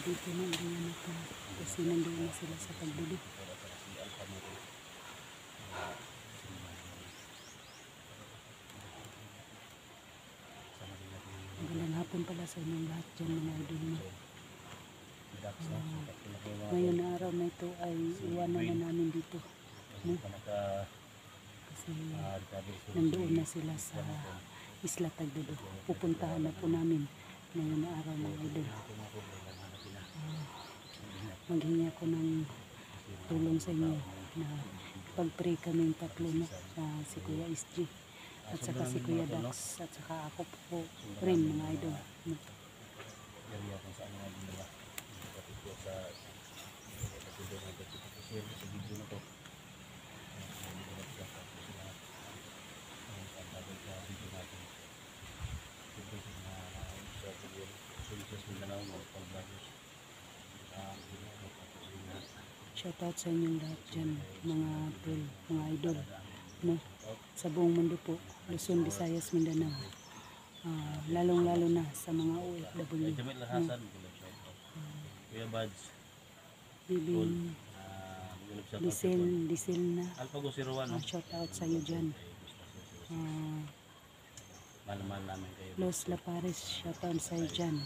dito na ulingan natin kasi nandoon na sila sa pagbili. Magandang hapon pala sa inyong lahat dyan mga idol mo. Ngayon na araw na ito ay iwanan na namin dito, no? Kasi nandoon na sila sa Isla Tagdudo. Pupuntahan na po namin ngayon na araw mga idol. Maghingi ako ng tulong sa inyo na pag-pray kaming tatlo, no? Si Kuya SG at saka si Kuya Dax at saka ako po rin mga idol, no? Shoutout sa inyong lahat dyan mga tol, mga idol, no? Sa buong mundo po, Luzon, Visayas, Mindanao, lalong lalo na sa mga OFW, no? Bibing Disil na, shoutout sa iyo dyan. Los Lapares, shoutout sa iyo dyan.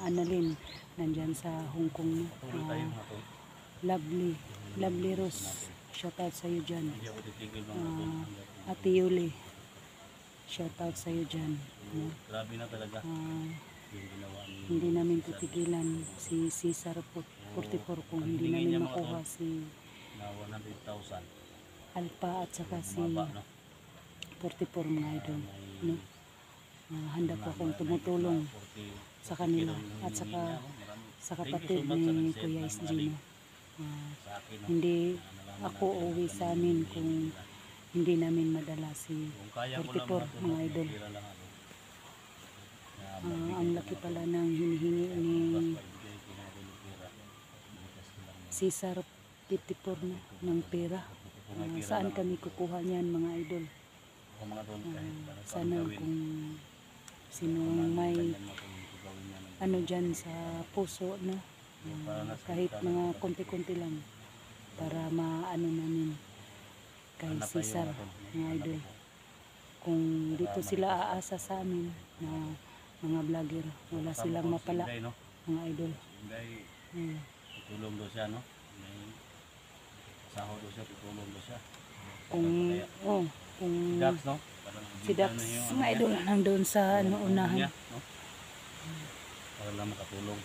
Annalyn, nandyan sa Hong Kong, Lovely Rose, shoutout sa iyo dyan. Ate Yuli, shoutout sa iyo dyan, no? Grabe na talaga. Hindi namin titigilan si Cesar 44 kung hindi namin makuha si 100,000 Alpha at saka si 44 mga idol, no? Handa po akong tumutulong sa kanila at saka sa kapatid ni Kuya SG, no? Hindi ako uuwi sa amin kung hindi namin madala si 44 mga idol. Ang laki pala ng hinihingi ni Cesar 54 na ng pera. Saan kami kukuha niyan mga idol? Sana kung sinong may ano dyan sa puso, no? Kahit mga konti-konti lang para maano namin kay Cesar mga idol. Kung dito sila aasa sa amin na mga vlogger, wala silang mapala mga idol. Tutulong daw siya, no? May sahod daw siya, tutulong daw siya. Kung Dax, no? si Dax mga idol nandun sa unahan, no? Para lang makatulong.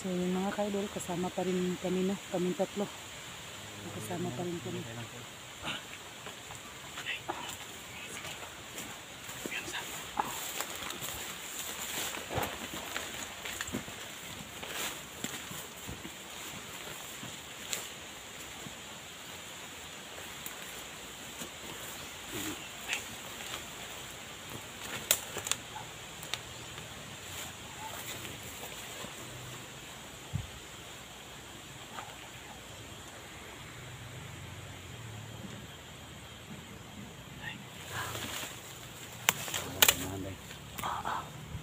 so yung mga ka-idol kasama pa rin kami, no? Kaming tatlo kasama pa rin kami.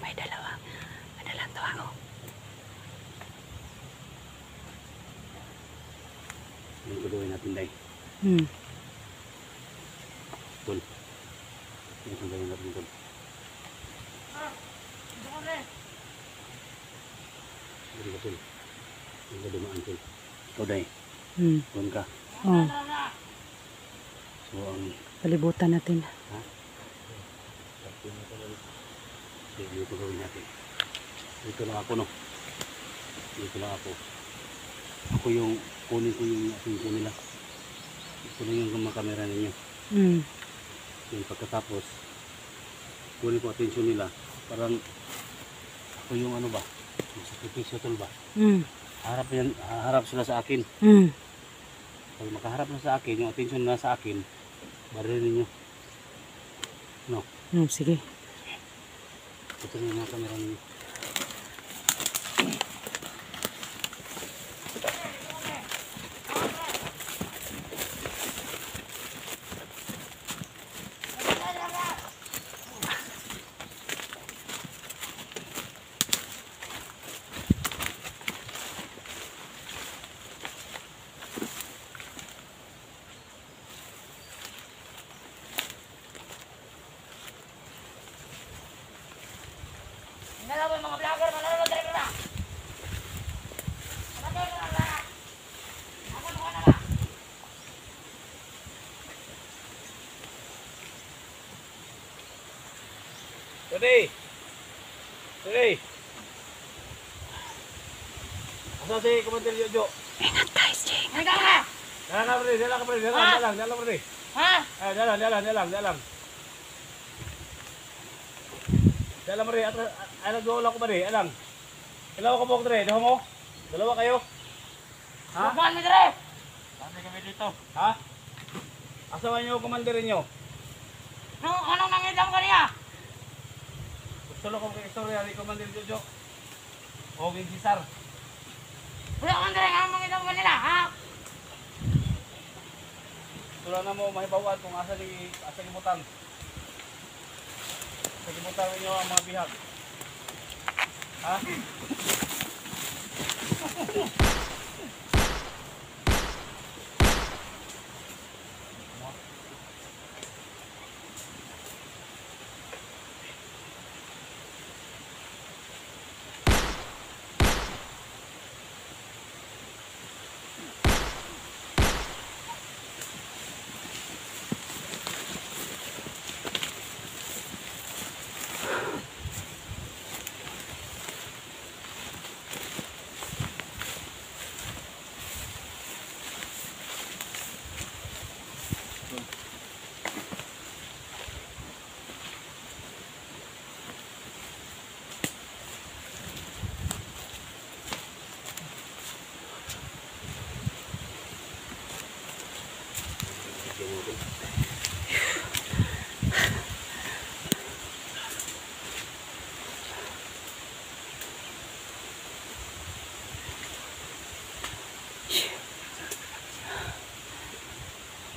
May dalang tuwango. Yung gagawin natin, Day. Tol. Yung gagawin natin, Tol. Hindi ka, Tol. Hindi ka dumaan, Tol. Ikaw, Day. Doon ka. So, ang Palibutan natin. dito gawin natin. Dito lang ako, no? Dito lang ako. Ako yung kunin ko yung ating ko nila. Ito lang yung kamera ninyo. Yung pagkatapos kunin ko atensyon nila. Parang ako yung ano ba? Yung sakripisyo, tol ba? Harap sila sa akin. Pag makaharap na sa akin, yung atensyon na sa akin, baril ninyo. No? Sige. Ito na yung kamera ninyo. Ready? Ready? Asa si Commander Jojo? Ingat guys, Jay. Hanggang na! Dalang ka pre, dalang ka pre, dalang pre. Ha? Dalang. Dalang pre, alang doon ko pre, alang. Ilaw ka po pre, daho mo? Dalawa kayo? Ha? Bukan mo dire! Kami kami dito. Ha? Asawa niyo, Commander niyo? Anong nangidam ka niya? Gusto ko kay istorya ni Commander Jojo. O kay Cesar. Wala kang dire, anong nangidam ka nila, ha? Wala na mo mahibawan kung asa ni butang. Asa ni butang niyo ang mga bihag. Ha?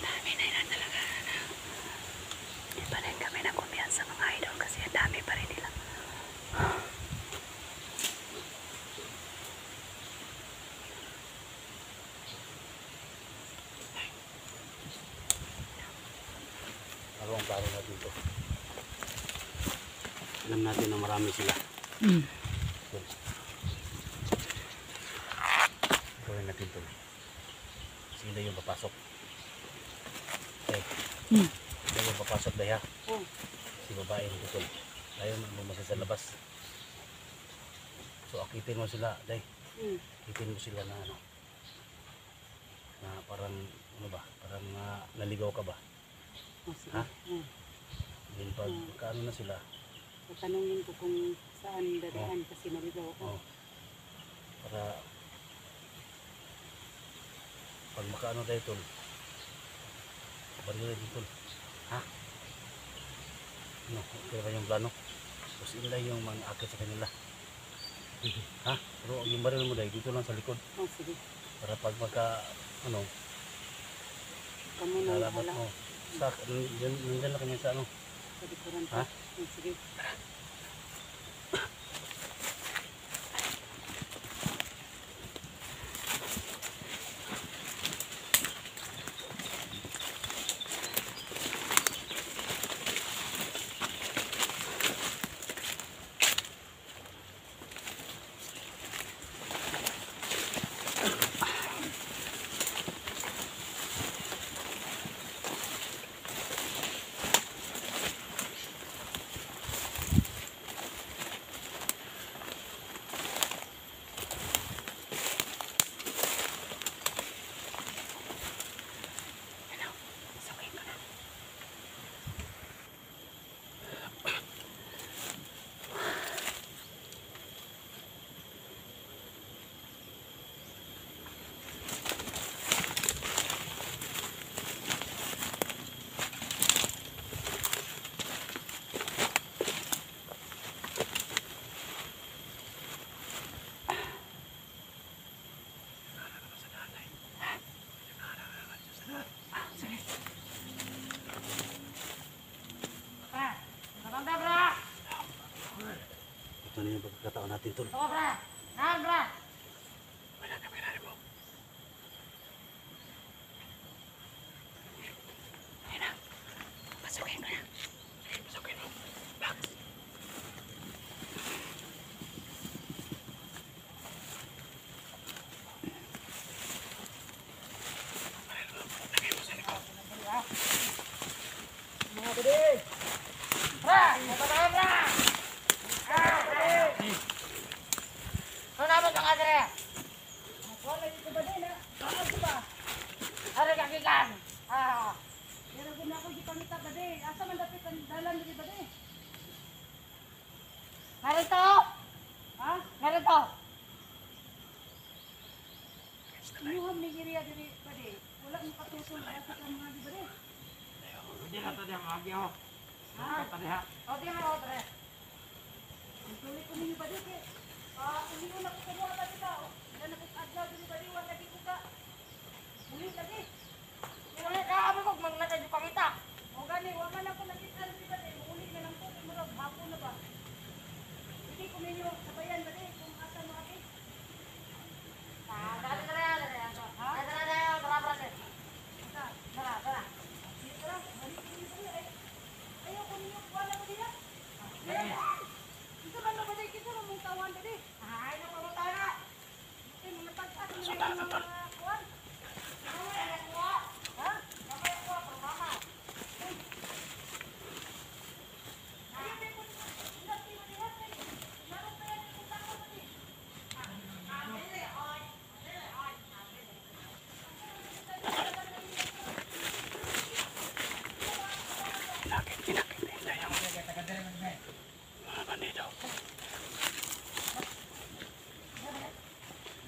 Dami na yun talaga. Hindi pa rin kami nagkumpiyansa mga idol kasi ang dami pa rin nila. Ano ang plano natin to? Alam natin na marami sila. So, gawin natin to. Sila yung papasok. Okay. Sila yung papasok dahil ha. Si babae ng tutol. Ayaw mo lumasa sa labas. So akitin mo sila dahil. Akitin mo sila na ano. Na parang ano ba? Parang naligaw ka ba? Ha? Then pag kaano na sila, Tatanungin ko kung saan dadaan kasi naligaw ako. para pag makaano tayo tol, baril tayo tol. Ha? Ano? Okay ba yung plano? Tapos sila yung mga akit sa kanila. Ha? Pero yung baril mo dahil dito lang sa likod. Sige. Para pag magka, ano, Kamu na lalabat bahala. mo. Nandyan lang kanya sa ano. Sa likuran Ha? ko. Sige. Ito na yung pagkakataon natin tol. Ako, bra! Nahan, bra! Wala kami na mo. Ayun na. Pasukin ko na. Pasukin mo. Relax. Mga bidi! Bra! Mata tayo, bra! dire. Wala dito ba din, ha? Saan ko ba? Are kagikan. Ah. Pero kung ako di pangita ba din, asa man dapat ang dalan dito ba din? Narito. Ha? Narito. Inuham ni Giriya diri ba din? Wala mo katusol asa ka mga di ba din? Hindi na tadi ang agi ho. Ha? Tadi ha. O di mo dire. Ang tuloy ko ninyo ba din? Hindi ko na kumuha ba dito? Wala na kong adlaw diri ba din? Wala lagi ko ka. Uli lagi. Wala ka abi ko mag nakay pangita. O gani, wala na ko nakita diri ba din? Uli na lang ko murag hapon na ba? Hindi ko ninyo sabayan ba din kung asa mo ati? Dara dara dara. Ha? Dara dara dara dara. Dara dara. Tara, balik ko ninyo ba din? Ayaw ko ninyo, wala ko din ha? Ito man na ba din? Kita mo mong tawan ba din? Ay na mo tayo. Okay, mga pag-at mo yung mga kuwan. Ha? Ayaw din ko industry ba din ha? Meron pa yan yung tao ba din? Mga bandido.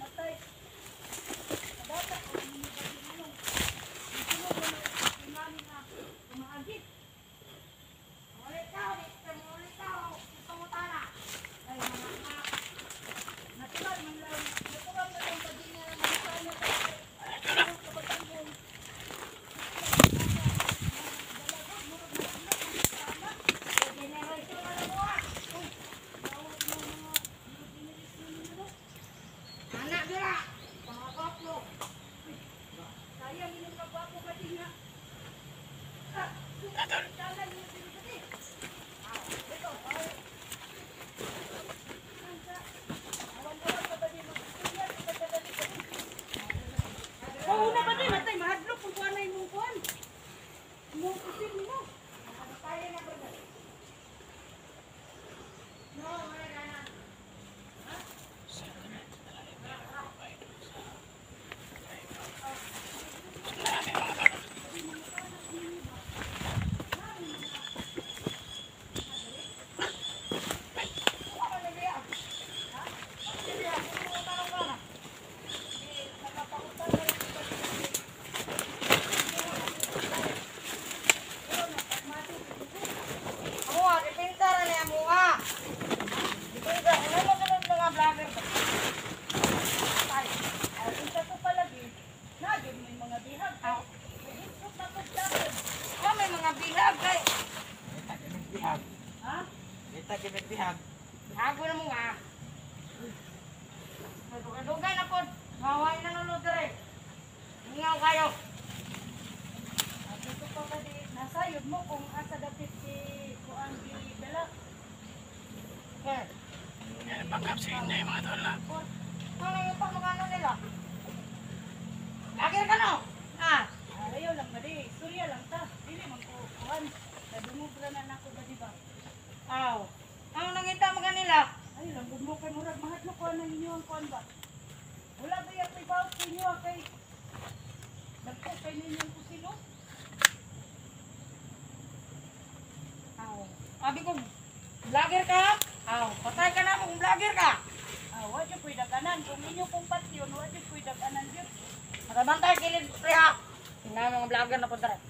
Matay. Kadata ko ninyo ba din ano? Ito mo ba na imani na umaagit? Ulit ka, ulit ka. Pangutana. Ay, mga natural man lang. Natural na lang pag niya ng mga sana sa kapatanggon. Anak dira. Pangapaplo. Sayang yun ang kapwapo ba din nga? Dalan yun din ba din? Ito, ay. Awan-awan ka ba din? Mag-istorya, di ba dadali ka din? Mauna ba din? Matay, mahadlok kung kuha na yung kuhan. Mong kusin mo. Kaya na ba? No, wala ka na. Amo, dipintar ni amo ha. Dipintar, ano mo sunod mga vlogger ba? Ay, Ay, kung sa to palagi, nagyan mo yung mga bihag. Aw. Ito na po dapat. oh, may mga bilag kay. Ha? Hago na mo nga. Dugay na po. Maway na nulod dire. Ingaw kayo. At ito pa ba di, nasayod mo kung asa dapit si kuan dala. Okay. Pangkap sa inyo mga tol. Ano yung pagmagano nila? Lagir ka no? Ah. Ayaw lang ba di, istorya lang ta. Dili man ko kuan. Nadungog ra na nako ba di ba? Aw. Ano nangita mo kanila? Ay lang gud mo kay murag mahadlok kuan ang inyo ang kuan ba. Wala ba yung ibawat sa inyo kay nagko kay ninyo ang kusino? Aw. Sabi ko, vlogger ka? Aw. Patay ka na kung vlogger ka. Wa jud koy daganan kung inyo pong patyon, wa jud koy daganan jud. Matabantay kilid priha. Tingnan mga vlogger na po dire.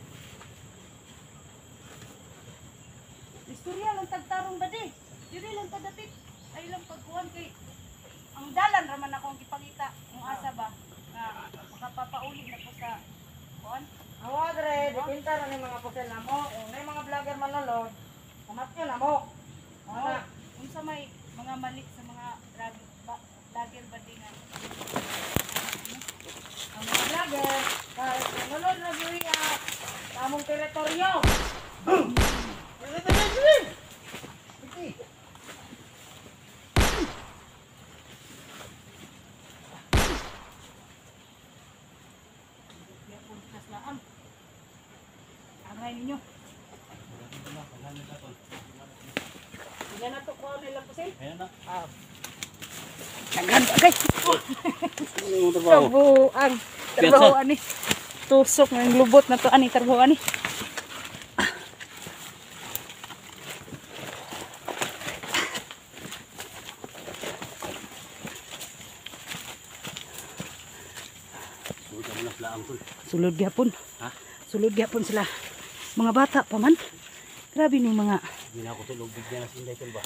Istorya lang tagtarong ba di? Dili lang tadapit. Ay lang pagkuhan kay ang dalan raman ako ang ipakita kung asa ba nga makapapauli na ko sa kuan. Awa dire, dipintar ni mga posel na mo. Kung may mga vlogger manulod, kamatyo na mo. Oh, unsa may mga mali sa mga vlogger ba di nga? Ang mga vlogger, kahit manulod na siya sa among teritoryo. Angay ninyo. Ilan na to kuha nila po sir? Ayan na. Ah. Daghan ba guys? Ano yung trabaho? Trabuang. Trabaho ani. Tusok ng lubot na to ani trabaho ani. Sulod ka muna sila ang tol. Sulod gyapon. Ha? Sulod gyapon sila. Mga bata pa man. Grabe ning mga Hindi na ako tulog. Bigyan na sinday tol ba?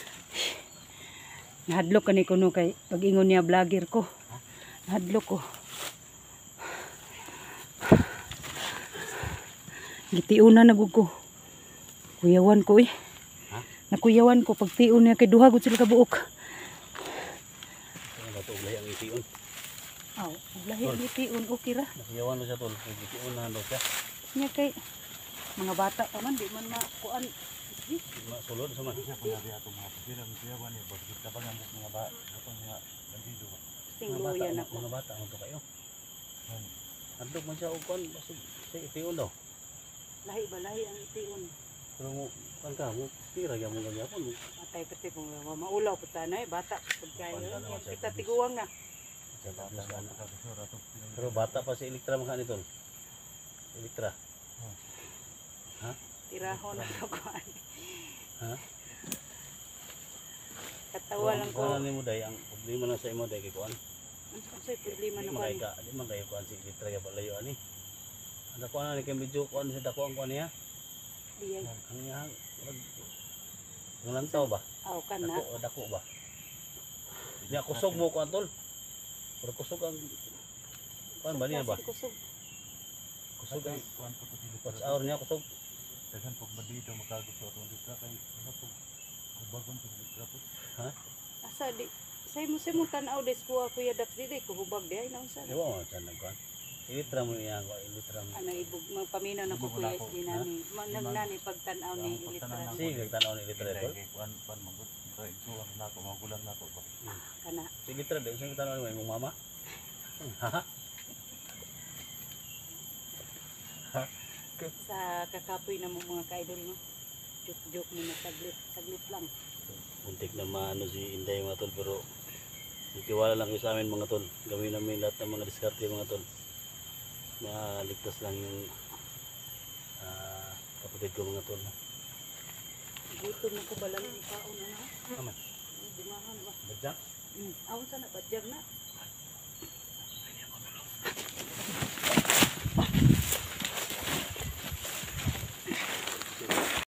nahadlok kani kuno kay pag-ingon niya vlogger ko. Nahadlok ko. Gitiuna na gud ko. Kuyawan ko eh. Ha? Nakuyawan ko pag tiun niya kay duha gud sila ka buok. Kaya ba ito ulay ang itiyon? Aw, lahi ni tiun okay ra. Nakiyawan mo siya tol. Itiyon na daw siya. Nya kay mga bata pa man di man makuan. Sulod sa man. Tingluyan ako. Mga bata ano to kayo? Handog man siya og kon basta sa itiyon daw. Lahi ba lahi ang tiun. Pero mo kan ka mo tira ya mo gagapon mo. Atay pati kung maulaw pa tanay bata pud kayo. Kita tiguwang na. Pero bata pa si Elektra mga ni tol. Elektra. Ha? Tirahon na ko kuan. Ha? Katawa lang ko. Ano ni mo day ang problema na sa imo day kay kuan. Ang say problema Di na man kuan. kay di man kay kuan si Elektra ya palayo ani. Ano ko na ni kay medyo kuan sa dako ang kuan niya. Diyay. Ang niya ng lantaw ba? Aw kana. Dako ba? Niya kusog mo kuan tol. Pero kusog ang kuan ba niya ba? Kusog. Kusog ang watch hour niya kusog. Dagan pag madito makagusto atong dito kay ano pag bagon pag dito po. Ha? Asa di say mo tan-aw des kuha kuya dak di ko hubag di ay naunsa. Di ba mo siya nagkuhan? Ilitra mo niya ako, ilitra mo. Ano ibug magpaminaw na ko kuya di nani. Nani pagtan-aw ni ilitra. Sige, tanaw ni ilitra tol. Kay kuan pan magut kay suwan na ko magulang na ko ba. Kana. Si ilitra daw sing tanaw ni imong mama. Ha? Sa kakapoy na mo mga kaidol no. Joke mo na saglit lang. Muntik na maano si Inday mga tol pero nagtiwala lang kayo sa amin mga tol. Gawin namin lahat ng mga diskarte mga tol. Maligtas lang yung kapatid ko mga tol. Gutom na ko balang kaon na. Aman. Dimahan ba? Badyak? Awan sana badjag na.